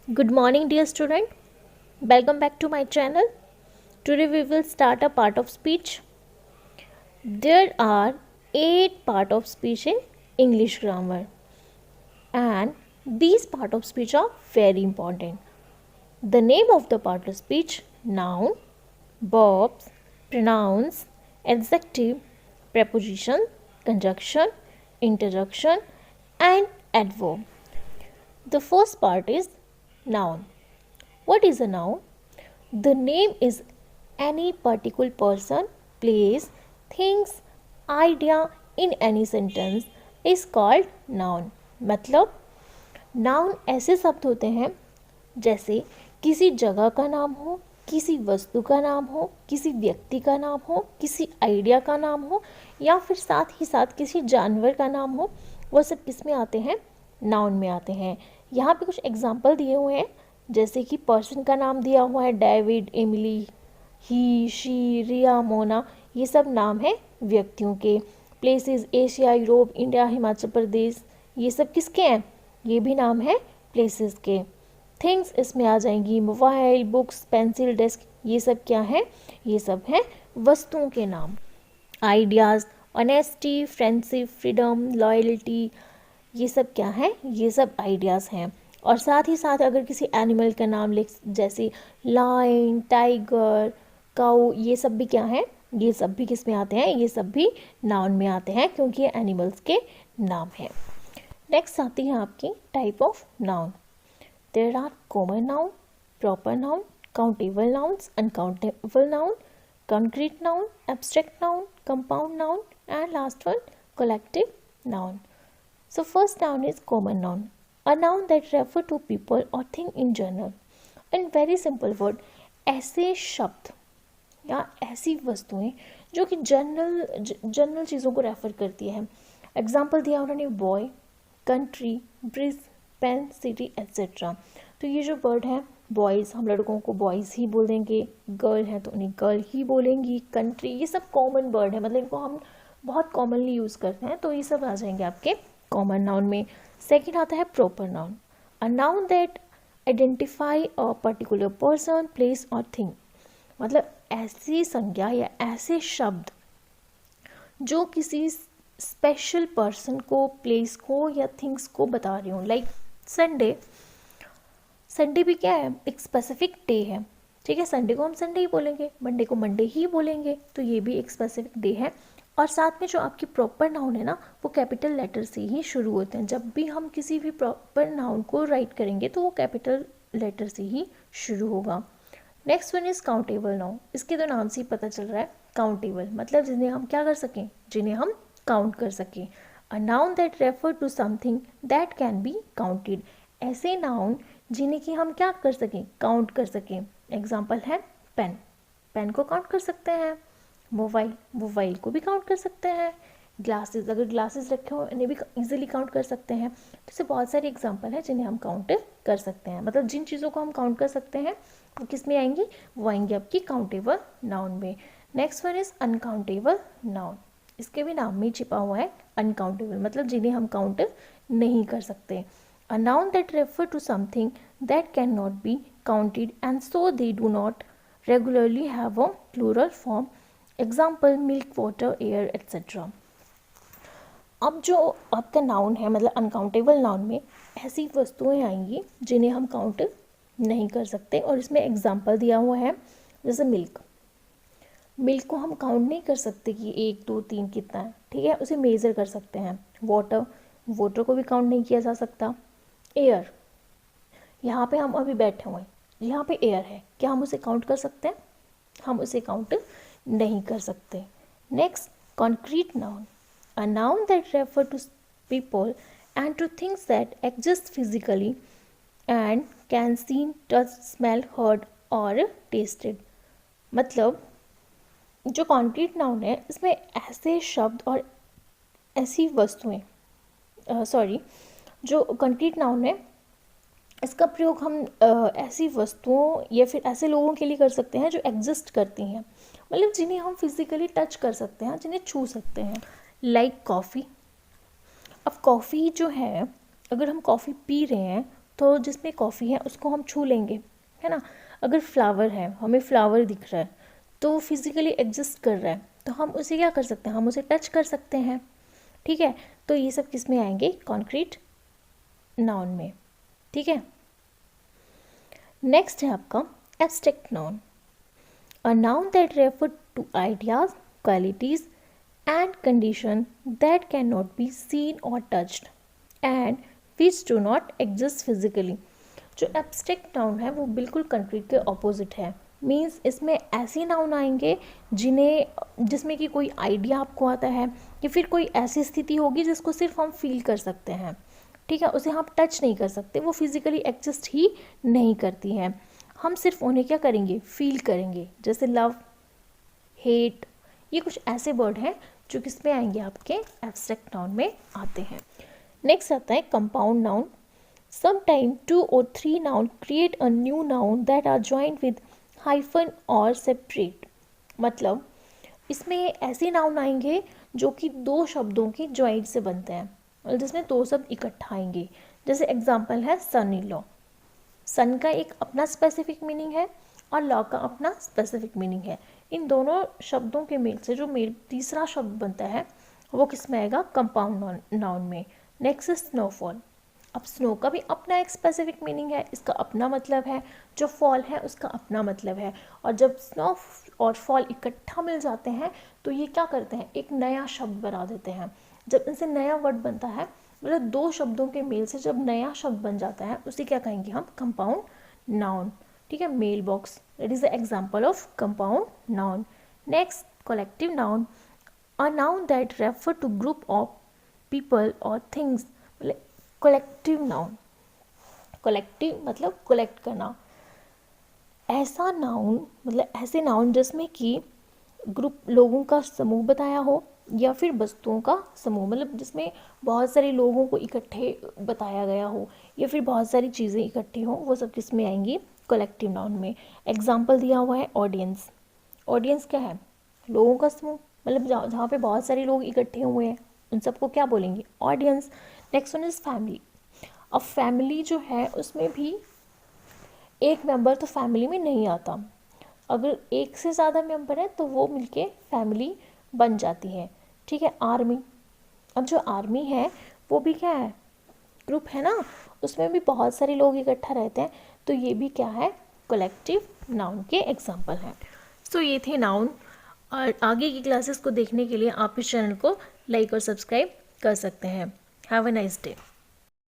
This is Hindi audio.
Good morning, dear student. Welcome back to my channel. Today we will start a part of speech. There are 8 part of speech in English grammar, and these part of speech are very important. The name of the part of speech: noun, verbs, pronouns, adjective, preposition, conjunction, interjection, and adverb. The first part is noun. What is a noun? The name is any particular person, place, things, idea in any sentence is called noun. मतलब नाउन ऐसे शब्द होते हैं जैसे किसी जगह का नाम हो, किसी वस्तु का नाम हो, किसी व्यक्ति का नाम हो, किसी आइडिया का नाम हो, या फिर साथ ही साथ किसी जानवर का नाम हो। वो सब किस में आते हैं? नाउन में आते हैं। यहाँ पे कुछ एग्जाम्पल दिए हुए हैं, जैसे कि पर्सन का नाम दिया हुआ है David, Emily, he, she, Riya, Mona. ये सब नाम है व्यक्तियों के। Places Asia, Europe, India, Himachal Pradesh, ये सब किसके हैं? ये भी नाम है प्लेसेस के। थिंग्स इसमें आ जाएंगी, मोबाइल, बुक्स, पेंसिल, डेस्क, ये सब क्या है? ये सब हैं वस्तुओं के नाम। Ideas, honesty, friendship, freedom, loyalty, ये सब क्या है? ये सब आइडियाज़ हैं। और साथ ही साथ अगर किसी एनिमल का नाम लिख, जैसे लायन, टाइगर, काऊ, ये सब भी क्या है? ये सब भी किस में आते हैं? ये सब भी नाउन में आते हैं, क्योंकि ये एनिमल्स के नाम हैं। नेक्स्ट आती है आपकी type of noun. There are common noun, proper noun, countable nouns, uncountable noun, concrete noun, abstract noun, compound noun, and last one collective noun. So first noun is common noun, a noun that refer to people or thing in general. In very simple word, ऐसे शब्द या ऐसी वस्तुएं जो कि जनरल चीज़ों को रेफर करती है। एग्जाम्पल दिया उन्होंने boy, country, bridge, pen, city etcetera. तो ये जो वर्ड है, बॉयज़, हम लड़कों को बॉयज़ ही बोलेंगे, गर्ल है तो उन्हें गर्ल ही बोलेंगी, कंट्री, ये सब कॉमन वर्ड है, मतलब इनको हम बहुत कॉमनली यूज़ करते हैं, तो ये सब आ जाएंगे आपके कॉमन नाउन में। सेकंड आता है proper noun, a noun that identify a particular person, place और थिंग। मतलब ऐसी संज्ञा या ऐसे शब्द जो किसी स्पेशल पर्सन को, प्लेस को या थिंग्स को बता रही हूँ। लाइक संडे, संडे भी क्या है? एक स्पेसिफिक डे है, ठीक है। संडे को हम संडे ही बोलेंगे, मंडे को मंडे ही बोलेंगे, तो ये भी एक स्पेसिफिक डे है। और साथ में जो आपकी प्रॉपर नाउन है ना, वो कैपिटल लेटर से ही शुरू होते हैं। जब भी हम किसी भी प्रॉपर नाउन को राइट करेंगे तो वो कैपिटल लेटर से ही शुरू होगा। Next one is countable noun. इसके तो नाम से ही पता चल रहा है, काउंटेबल मतलब जिन्हें हम क्या कर सकें? जिन्हें हम काउंट कर सकें। A noun that refer to something that can be counted. ऐसे नाउन जिन्हें कि हम क्या कर सकें? काउंट कर सकें। एग्जाम्पल है पेन, पेन को काउंट कर सकते हैं। मोबाइल, मोबाइल को भी काउंट कर सकते हैं। ग्लासेस, अगर ग्लासेस रखे हो इन्हें भी इजीली काउंट कर सकते हैं। तो ऐसे बहुत सारे एग्जाम्पल हैं जिन्हें हम काउंट कर सकते हैं। मतलब जिन चीज़ों को हम काउंट कर सकते हैं वो किस में आएंगी? वो आएंगी आपकी काउंटेबल नाउन में। Next one is uncountable noun. इसके भी नाम में छिपा हुआ है अनकाउंटेबल, मतलब जिन्हें हम काउंट नहीं कर सकते। A noun that refer to something that cannot be counted and so they do not regularly have a plural form. Example milk, water, air, etc. अब जो आपका नाउन है, मतलब अनकाउंटेबल नाउन में ऐसी वस्तुएं आएंगी जिन्हें हम काउंट नहीं कर सकते, और इसमें एग्जाम्पल दिया हुआ है। जैसे मिल्क, मिल्क को हम काउंट नहीं कर सकते कि 1 2 3 कितना है, ठीक है, उसे मेज़र कर सकते हैं। वाटर, वाटर को भी काउंट नहीं किया जा सकता। एयर, यहाँ पे हम अभी बैठे हुए हैं, यहाँ पे एयर है, क्या हम उसे काउंट कर सकते हैं? हम उसे काउंट नहीं कर सकते। Next, concrete noun, a noun that refer to people and to things that exist physically and can seen, touch, smell, heard और टेस्टेड। मतलब जो कॉन्क्रीट नाउन है इसमें ऐसे शब्द और ऐसी वस्तुएं, जो कंक्रीट नाउन है इसका प्रयोग हम ऐसी वस्तुओं या फिर ऐसे लोगों के लिए कर सकते हैं जो एग्जिस्ट करती हैं, मतलब जिन्हें हम फिजिकली टच कर सकते हैं, जिन्हें छू सकते हैं। Like coffee. अब कॉफ़ी जो है, अगर हम कॉफ़ी पी रहे हैं तो जिसमें कॉफ़ी है उसको हम छू लेंगे, है ना। अगर फ्लावर है, हमें फ्लावर दिख रहा है तो वो फिजिकली एग्जिस्ट कर रहा है, तो हम उसे क्या कर सकते हैं, हम उसे टच कर सकते हैं, ठीक है। तो ये सब किस में आएंगे, कॉन्क्रीट नाउन में, ठीक है। नेक्स्ट है आपका abstract noun, a noun that refer to ideas, qualities and condition that cannot be seen or touched and which do not exist physically। जो एब्स्ट्रैक्ट नाउन है वो बिल्कुल कंक्रीट के ऑपोजिट है। मीन्स इसमें ऐसे नाउन आएंगे जिसमें कि कोई आइडिया आपको आता है या फिर कोई ऐसी स्थिति होगी जिसको सिर्फ हम फील कर सकते हैं, ठीक है, उसे हम टच नहीं कर सकते, वो फिजिकली एग्जिस्ट ही नहीं करती हैं, हम सिर्फ उन्हें क्या करेंगे, फील करेंगे। जैसे लव, हेट, ये कुछ ऐसे वर्ड हैं जो किस में आएंगे, आपके एब्स्ट्रैक्ट नाउन में आते हैं। नेक्स्ट आता है compound noun, sometime 2 or 3 noun create a new noun that are joint with hyphen और सेपरेट। मतलब इसमें ऐसे नाउन आएंगे जो कि 2 शब्दों की ज्वाइंट से बनते हैं, और जिसमें 2 शब्द इकट्ठा आएंगे। जैसे एग्जाम्पल है सन इन लॉ, सन का एक अपना स्पेसिफिक मीनिंग है और लॉ का अपना स्पेसिफिक मीनिंग है। इन दोनों शब्दों के मेल से जो तीसरा शब्द बनता है वो किस में आएगा, कंपाउंड नाउन में। नेक्स्ट है स्नोफॉल। अब स्नो का भी अपना एक स्पेसिफिक मीनिंग है, इसका अपना मतलब है, जो फॉल है उसका अपना मतलब है, और जब स्नो और फॉल इकट्ठा मिल जाते हैं तो ये क्या करते हैं, एक नया शब्द बना देते हैं। जब इनसे नया वर्ड बनता है, मतलब 2 शब्दों के मेल से जब नया शब्द बन जाता है उसे क्या कहेंगे हम, कंपाउंड नाउन, ठीक है। Mail box, it is the example of compound noun. Next collective noun, a noun that refer to group of people और थिंग्स। मतलब कलेक्टिव नाउन, कलेक्टिव मतलब कलेक्ट करना, ऐसा नाउन मतलब ऐसे नाउन जिसमें कि ग्रुप लोगों का समूह बताया हो या फिर वस्तुओं का समूह, मतलब जिसमें बहुत सारे लोगों को इकट्ठे बताया गया हो या फिर बहुत सारी चीज़ें इकट्ठी हो, वो सब किस में आएंगी, कलेक्टिव नाउन में। एग्जाम्पल दिया हुआ है ऑडियंस। ऑडियंस क्या है, लोगों का समूह, मतलब जहाँ पे बहुत सारे लोग इकट्ठे हुए हैं उन सबको क्या बोलेंगे, audience. Next one is family. अब फैमिली जो है उसमें भी एक मेंबर तो फैमिली में नहीं आता, अगर एक से ज़्यादा मेंबर है तो वो मिलके फैमिली बन जाती है, ठीक है। आर्मी, अब जो आर्मी है वो भी क्या है, ग्रुप है ना, उसमें भी बहुत सारे लोग इकट्ठा रहते हैं, तो ये भी क्या है, कलेक्टिव नाउन के एग्जाम्पल हैं। सो ये थे नाउन, और आगे की क्लासेस को देखने के लिए आप इस चैनल को लाइक और सब्सक्राइब कर सकते हैं। Have a nice day.